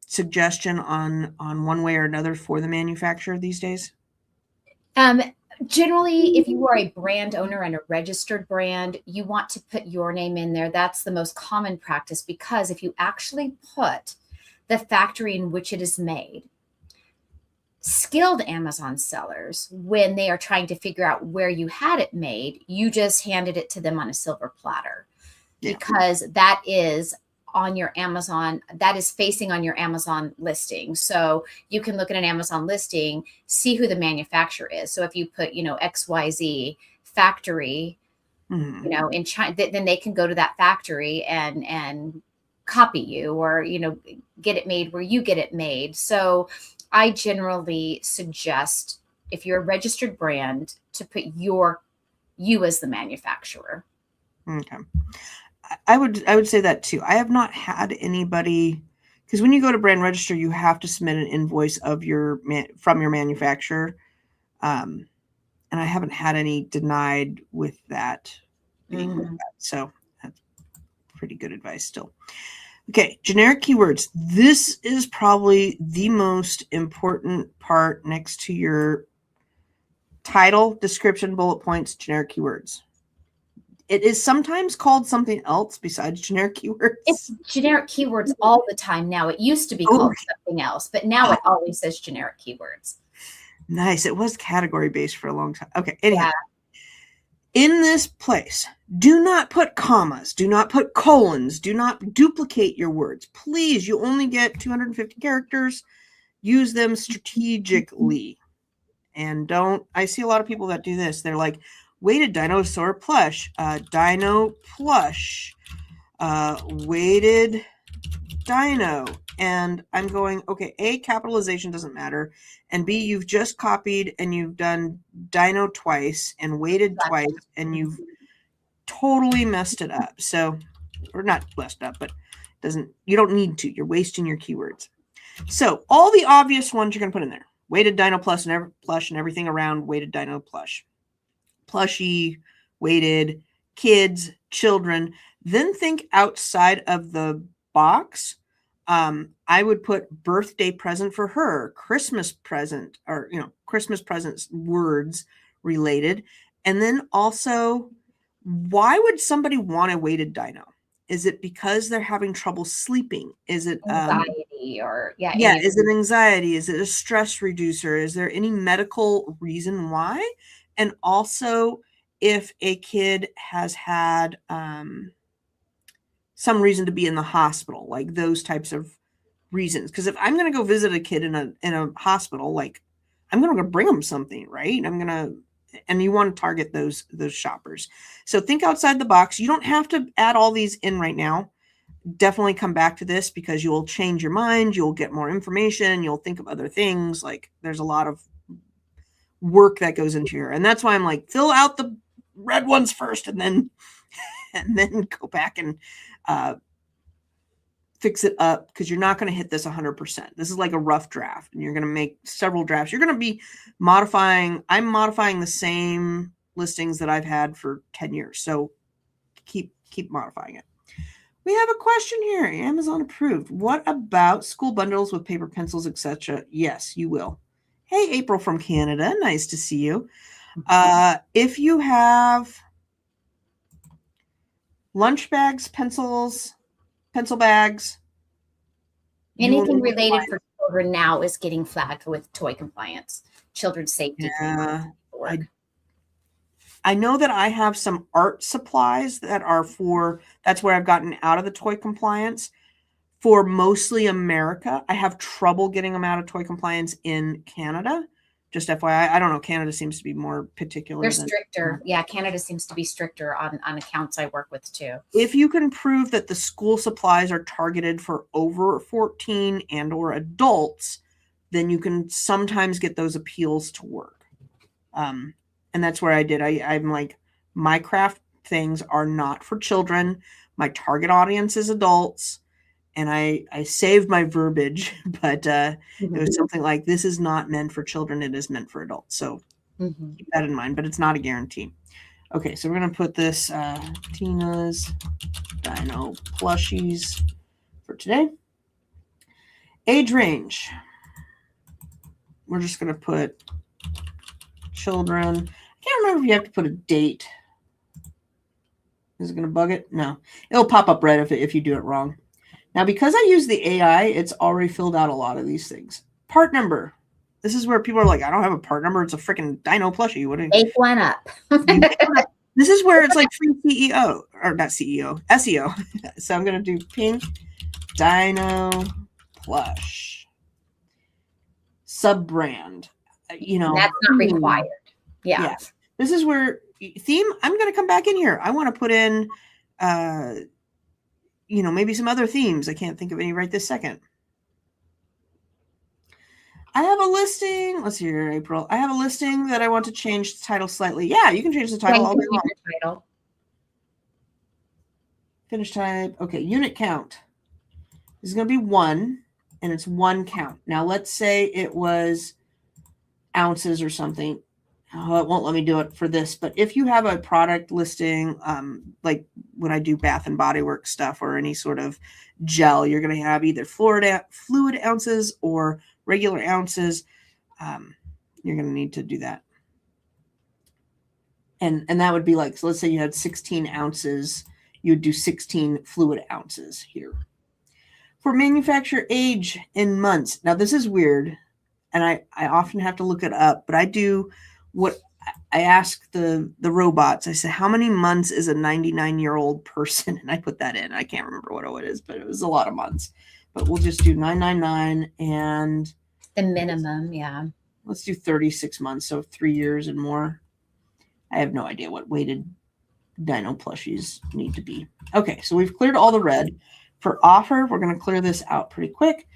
suggestion on one way or another for the manufacturer these days? Generally, if you are a brand owner and a registered brand, you want to put your name in there. That's the most common practice, because if you actually put the factory in which it is made, skilled Amazon sellers, when they are trying to figure out where you had it made, you just handed it to them on a silver platter, because that is on your Amazon, that is facing on your Amazon listing. So you can look at an Amazon listing, see who the manufacturer is. So if you put, XYZ factory, in China, then they can go to that factory and copy you, or, get it made where you get it made. So I generally suggest, if you're a registered brand, to put you as the manufacturer. Okay. I would say that too. I have not had anybody, because when you go to brand register, you have to submit an invoice of from your manufacturer. And I haven't had any denied with that. So that's pretty good advice still. Okay, generic keywords. This is probably the most important part next to your title, description, bullet points, generic keywords. It is sometimes called something else besides generic keywords. It's generic keywords all the time now. It used to be called something else, but now it always says generic keywords. Nice. It was category based for a long time. Okay. Anyhow, in this place, do not put commas. Do not put colons. Do not duplicate your words. Please, you only get 250 characters. Use them strategically. And I see a lot of people that do this. They're like, weighted dinosaur plush, dino plush, weighted dino. And I'm going, okay, A, capitalization doesn't matter. And B, you've just copied and you've done dino twice and weighted twice, and you've totally messed it up. So, or not messed up, but you don't need to. You're wasting your keywords. So all the obvious ones you're going to put in there. Weighted dino plush and everything around weighted dino plush. Plushie, weighted, kids, children. Then think outside of the box. I would put birthday present for her, Christmas present, or, Christmas presents words related. And then also Why would somebody want a weighted dyno? Is it because they're having trouble sleeping? Is it anxiety or is it anxiety? Is it a stress reducer? Is there any medical reason why? And also, if a kid has had some reason to be in the hospital, like those types of reasons. Because if I'm going to go visit a kid in a hospital, like I'm going to bring them something, right? And you want to target those shoppers. So think outside the box. You don't have to add all these in right now. Definitely come back to this because you'll change your mind. You'll get more information. You'll think of other things. Like there's a lot of work that goes into here. And that's why I'm like, fill out the red ones first and then go back and fix it up, because you're not going to hit this 100%. This is like a rough draft, and you're going to make several drafts. You're going to be modifying. I'm modifying the same listings that I've had for 10 years. So keep modifying it. We have a question here. Amazon approved. What about school bundles with paper, pencils, etc.? Yes, you will. Hey, April from Canada. Nice to see you. If you have lunch bags, pencils, pencil bags, anything related for children now is getting flagged with toy compliance, children's safety. Yeah, I know that I have some art supplies that are that's where I've gotten out of the toy compliance. For mostly America, I have trouble getting them out of toy compliance in Canada. Just FYI, I don't know. Canada seems to be more particular. They're stricter. Yeah, Canada seems to be stricter on accounts I work with too. If you can prove that the school supplies are targeted for over 14 and or adults, then you can sometimes get those appeals to work. And that's where I did. I'm like, my craft things are not for children. My target audience is adults. And I saved my verbiage, but it was something like, this is not meant for children. It is meant for adults. So keep that in mind, but it's not a guarantee. Okay, so we're going to put this Tina's Dino plushies for today. Age range. We're just going to put children. I can't remember if you have to put a date. Is it going to bug it? No. It'll pop up red if you do it wrong. Now, because I use the AI, it's already filled out a lot of these things. Part number. This is where people are like, I don't have a part number. It's a freaking Dino plushie. What? Ape one up. This is where it's like free CEO, or not CEO, SEO. So I'm going to do pink Dino plush. Sub-brand. That's not required. Yeah. This is where theme, I'm going to come back in here. I want to put in maybe some other themes. I can't think of any right this second. I have a listing. Let's see here, April. I have a listing that I want to change the title slightly. Yeah, you can change the title all day long. Finish type. Okay, unit count. This is going to be 1, and it's 1 count. Now, let's say it was ounces or something. Oh, it won't let me do it for this. But if you have a product listing, like when I do Bath and Body Works stuff or any sort of gel, you're going to have either fluid ounces or regular ounces. You're going to need to do that. And that would be like, so let's say you had 16 ounces, you would do 16 fluid ounces here. For manufacturer age in months. Now, this is weird, and I often have to look it up, but I do what I ask the robots. I say, how many months is a 99-year-old person? And I put that in. I can't remember what it is, but it was a lot of months. But we'll just do 999 and the minimum. Yeah. Let's do 36 months. So 3 years and more. I have no idea what weighted Dino plushies need to be. Okay. So we've cleared all the red. For offer, we're going to clear this out pretty quick.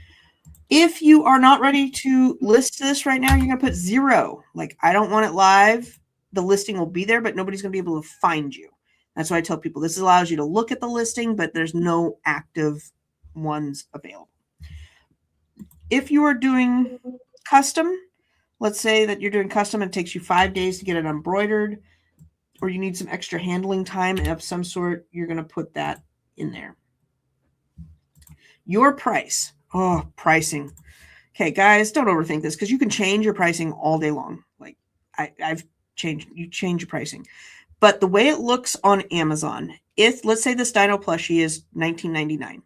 If you are not ready to list this right now, you're going to put 0. Like, I don't want it live. The listing will be there, but nobody's going to be able to find you. That's why I tell people this allows you to look at the listing, but there's no active ones available. If you are doing custom, let's say that you're doing custom and it takes you 5 days to get it embroidered, or you need some extra handling time of some sort, you're going to put that in there. Your price. Oh, pricing. Okay, guys, don't overthink this because you can change your pricing all day long. Like you change your pricing. But the way it looks on Amazon, if let's say this dino plushie is $19.99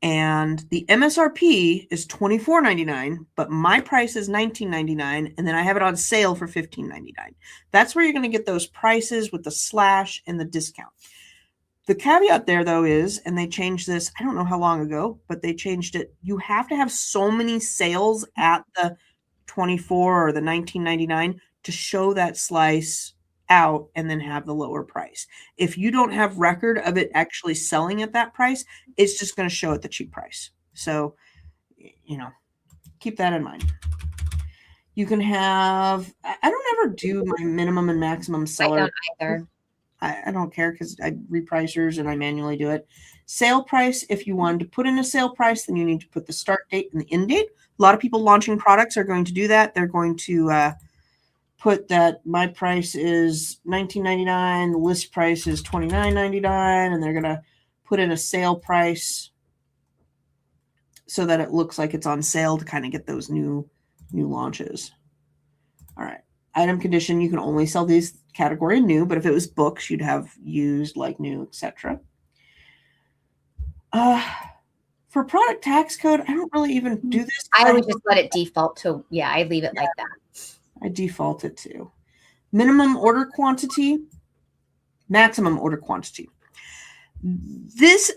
and the MSRP is $24.99, but my price is $19.99, and then I have it on sale for $15.99. That's where you're going to get those prices with the slash and the discount. The caveat there, though, is, and they changed this, I don't know how long ago, but they changed it. You have to have so many sales at the 24 or the 19.99 to show that slice out and then have the lower price. If you don't have record of it actually selling at that price, it's just going to show at the cheap price. So, keep that in mind. You can have, I don't ever do my minimum and maximum seller. I don't either. I don't care because I repricers and I manually do it. Sale price, if you wanted to put in a sale price, then you need to put the start date and the end date. A lot of people launching products are going to do that. They're going to put that my price is $19.99, the list price is $29.99, and they're going to put in a sale price so that it looks like it's on sale to kind of get those new launches. All right. Item condition, you can only sell these category new, but if it was books, you'd have used, like new, etc. For product tax code, I don't really even do this. I would just let it default to, I leave it like that. I default it to minimum order quantity, maximum order quantity. This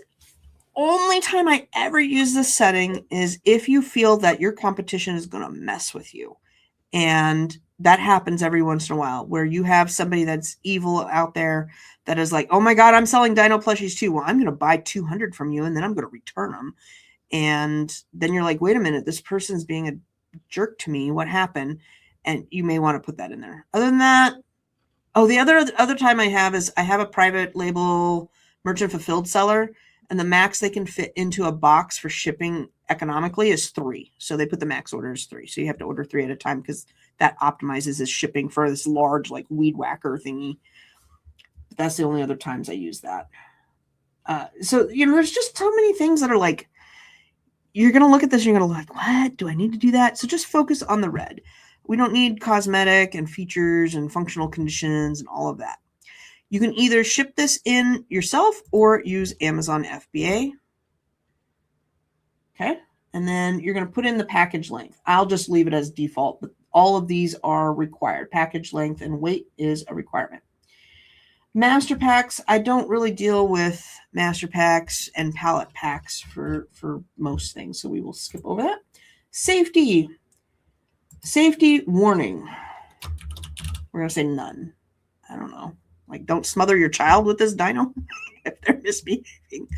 only time I ever use this setting is if you feel that your competition is going to mess with you. And that happens every once in a while where you have somebody that's evil out there that is like, oh my God, I'm selling dino plushies too. Well, I'm going to buy 200 from you and then I'm going to return them. And then you're like, wait a minute, this person's being a jerk to me. What happened? And you may want to put that in there. Other than that, the other time I have is I have a private label merchant fulfilled seller, and the max they can fit into a box for shipping economically is 3. So they put the max order as 3. So you have to order 3 at a time because that optimizes his shipping for this large like weed whacker thingy. But that's the only other times I use that. So there's just so many things that are like, you're going to look at this and you're going to like, what? Do I need to do that? So just focus on the red. We don't need cosmetic and features and functional conditions and all of that. You can either ship this in yourself or use Amazon FBA. Okay. And then you're going to put in the package length. I'll just leave it as default, but all of these are required. Package length and weight is a requirement. Master packs, I don't really deal with master packs and pallet packs for most things, so we will skip over that. Safety warning. We're going to say none. I don't know. Like, don't smother your child with this dino if they're misbehaving.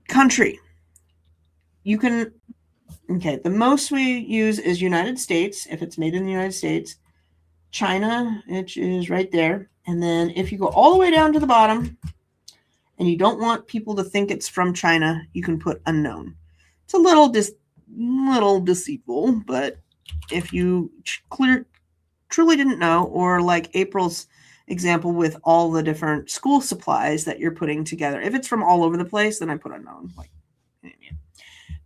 Country. You can, the most we use is United States, if it's made in the United States. China, which is right there. And then if you go all the way down to the bottom and you don't want people to think it's from China, you can put unknown. It's a little deceitful, but if you truly didn't know, or like April's example with all the different school supplies that you're putting together, if it's from all over the place, then I put unknown. Like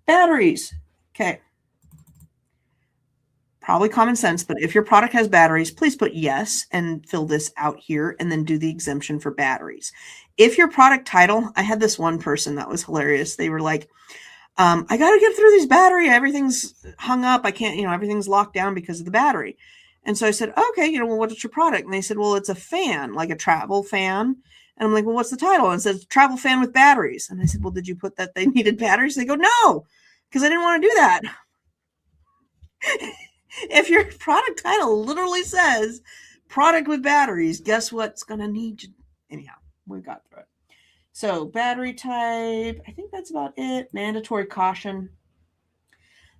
batteries. Okay. Probably common sense, but if your product has batteries, please put yes and fill this out here and then do the exemption for batteries. If your product title, I had this one person that was hilarious. They were like, I got to get through these battery. Everything's hung up. I can't, everything's locked down because of the battery. And so I said, okay, well, what's your product? And they said, well, it's a fan, like a travel fan. And I'm like, well, what's the title? And it says travel fan with batteries. And I said, well, did you put that they needed batteries? They go, no, because I didn't want to do that. If your product title literally says product with batteries, guess what's going to need you? Anyhow, we got through it. So battery type, I think that's about it. Mandatory caution.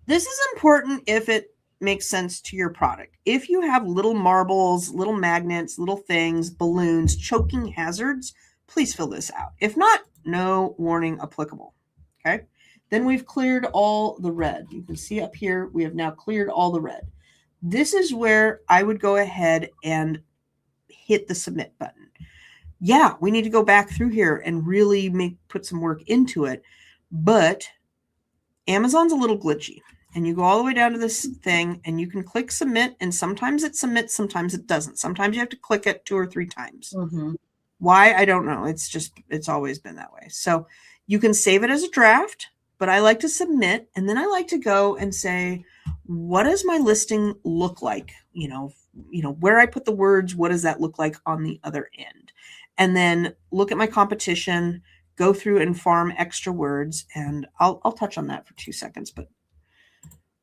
This is important if it makes sense to your product. If you have little marbles, little magnets, little things, balloons, choking hazards, please fill this out. If not, no warning applicable. Okay. Then we've cleared all the red. You can see up here, we have now cleared all the red. This is where I would go ahead and hit the submit button. Yeah, we need to go back through here and really put some work into it. But Amazon's a little glitchy. and you go all the way down to this thing and you can click submit, and sometimes it submits, sometimes it doesn't. Sometimes you have to click it 2 or 3 times. Mm-hmm. Why? I don't know. It's always been that way. So you can save it as a draft, but I like to submit, and then I like to go and say, what does my listing look like? Where I put the words, what does that look like on the other end? And then look at my competition, go through and farm extra words. And I'll touch on that for 2 seconds. But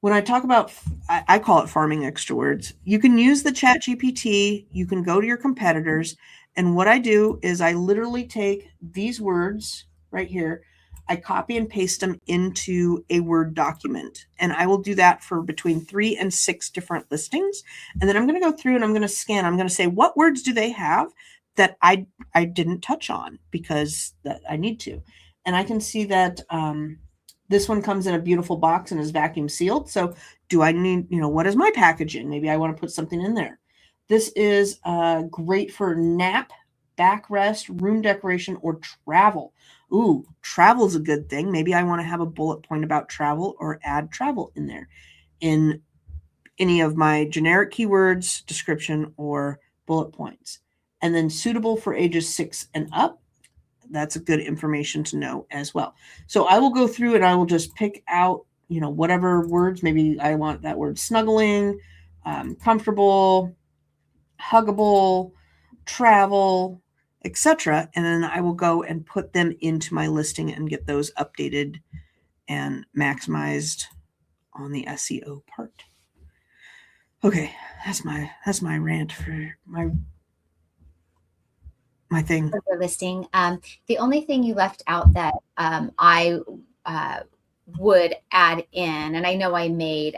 when I talk about, I call it farming extra words. You can use the Chat GPT. You can go to your competitors. And what I do is I literally take these words right here. I copy and paste them into a Word document. And I will do that for between 3 and 6 different listings. And then I'm going to go through and I'm going to scan. I'm going to say, what words do they have that I didn't touch on because that I need to? And I can see that this one comes in a beautiful box and is vacuum sealed. So do I need, what is my packaging? Maybe I want to put something in there. This is great for nap, backrest, room decoration, or travel. Ooh, travel is a good thing. Maybe I want to have a bullet point about travel or add travel in there in any of my generic keywords, description, or bullet points. And then suitable for ages 6 and up. That's a good information to know as well. So I will go through and I will just pick out, whatever words. Maybe I want that word snuggling, comfortable, huggable, travel, etc. And then I will go and put them into my listing and get those updated and maximized on the SEO part. Okay, that's my rant for my thing. For the listing. The only thing you left out that I would add in, and I know I made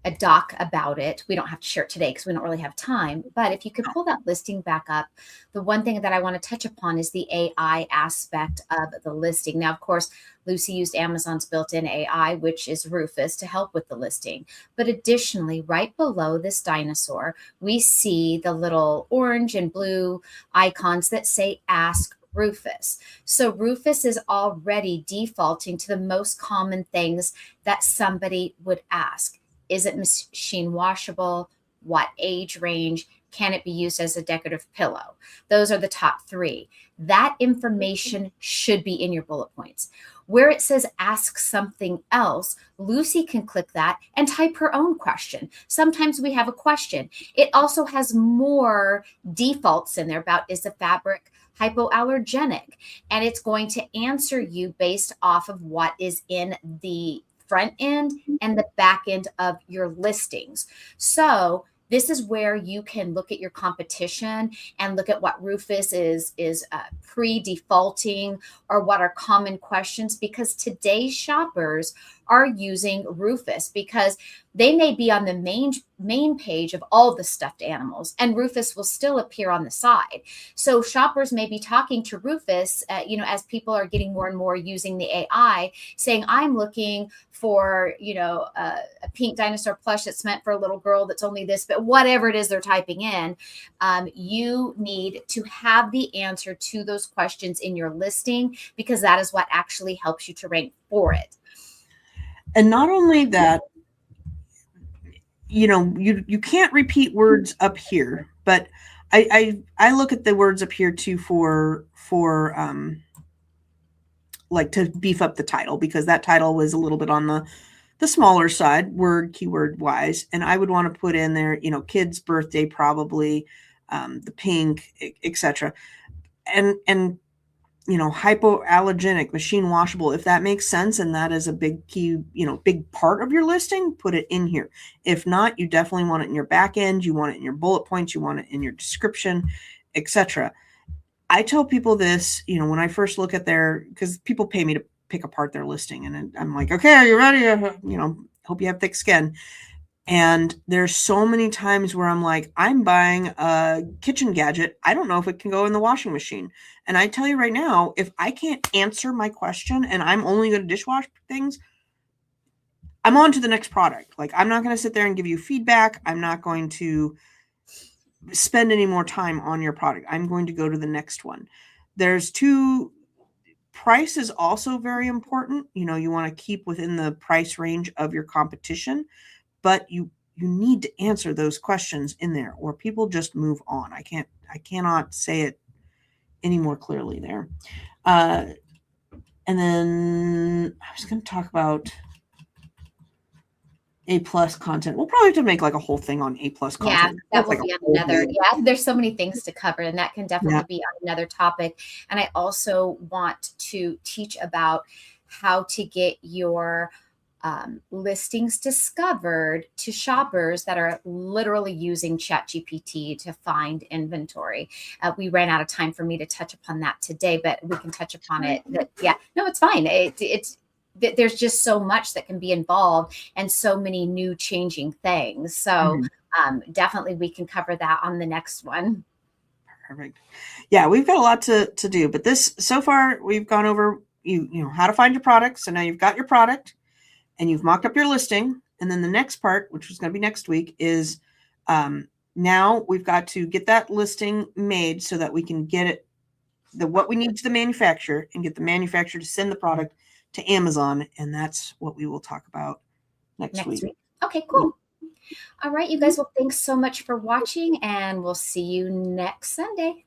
a doc about it. We don't have to share it today because we don't really have time. But if you could pull that listing back up, the one thing that I want to touch upon is the AI aspect of the listing. Now, of course, Lucy used Amazon's built-in AI, which is Rufus, to help with the listing. But additionally, right below this dinosaur, we see the little orange and blue icons that say Ask Rufus. So Rufus is already defaulting to the most common things that somebody would ask. Is it machine washable? What age range? Can it be used as a decorative pillow? Those are the top 3. That information should be in your bullet points. Where it says ask something else, Lucy can click that and type her own question. Sometimes we have a question. It also has more defaults in there about, is the fabric hypoallergenic? And it's going to answer you based off of what is in the front end and the back end of your listings. So this is where you can look at your competition and look at what Rufus is pre-defaulting or what are common questions, because today's shoppers are using Rufus because they may be on the main page of all the stuffed animals and Rufus will still appear on the side. So shoppers may be talking to Rufus, as people are getting more and more using the AI, saying, I'm looking for, a pink dinosaur plush that's meant for a little girl that's only this, but whatever it is they're typing in, you need to have the answer to those questions in your listing because that is what actually helps you to rank for it. And not only that, you can't repeat words up here, but I look at the words up here too for like to beef up the title, because that title was a little bit on the smaller side keyword wise. And I would want to put in there, kid's birthday, probably, the pink, etc. And hypoallergenic, machine washable, if that makes sense. And that is a big key, big part of your listing, put it in here. If not, you definitely want it in your back end. You want it in your bullet points. You want it in your description, etc. I tell people this, when I first look at because people pay me to pick apart their listing, and I'm like, okay, are you ready? Hope you have thick skin. And there's so many times where I'm like, I'm buying a kitchen gadget. I don't know if it can go in the washing machine. And I tell you right now, if I can't answer my question and I'm only going to dishwash things, I'm on to the next product. Like, I'm not going to sit there and give you feedback. I'm not going to spend any more time on your product. I'm going to go to the next one. There's 2 Price is also very important. You know, you want to keep within the price range of your competition, but you need to answer those questions in there or people just move on. I cannot say it any more clearly there. And then I was going to talk about A+ content. We'll probably have to make like a whole thing on A+ content. Yeah, that will like be a on whole another. thing. Yeah, there's so many things to cover, and that can definitely be on another topic. And I also want to teach about how to get your listings discovered to shoppers that are literally using ChatGPT to find inventory. We ran out of time for me to touch upon that today, but we can touch upon it. Yeah, no, it's fine. There's just so much that can be involved and so many new changing things. So definitely we can cover that on the next one. Perfect. Yeah, we've got a lot to do, but this so far we've gone over you know how to find your product. So now you've got your product and you've mocked up your listing. And then the next part, which is going to be next week, is now we've got to get that listing made so that we can get it what we need to the manufacturer and get the manufacturer to send the product to Amazon. And that's what we will talk about next week. Okay, cool. All right, you guys. Well, thanks so much for watching, and we'll see you next Sunday.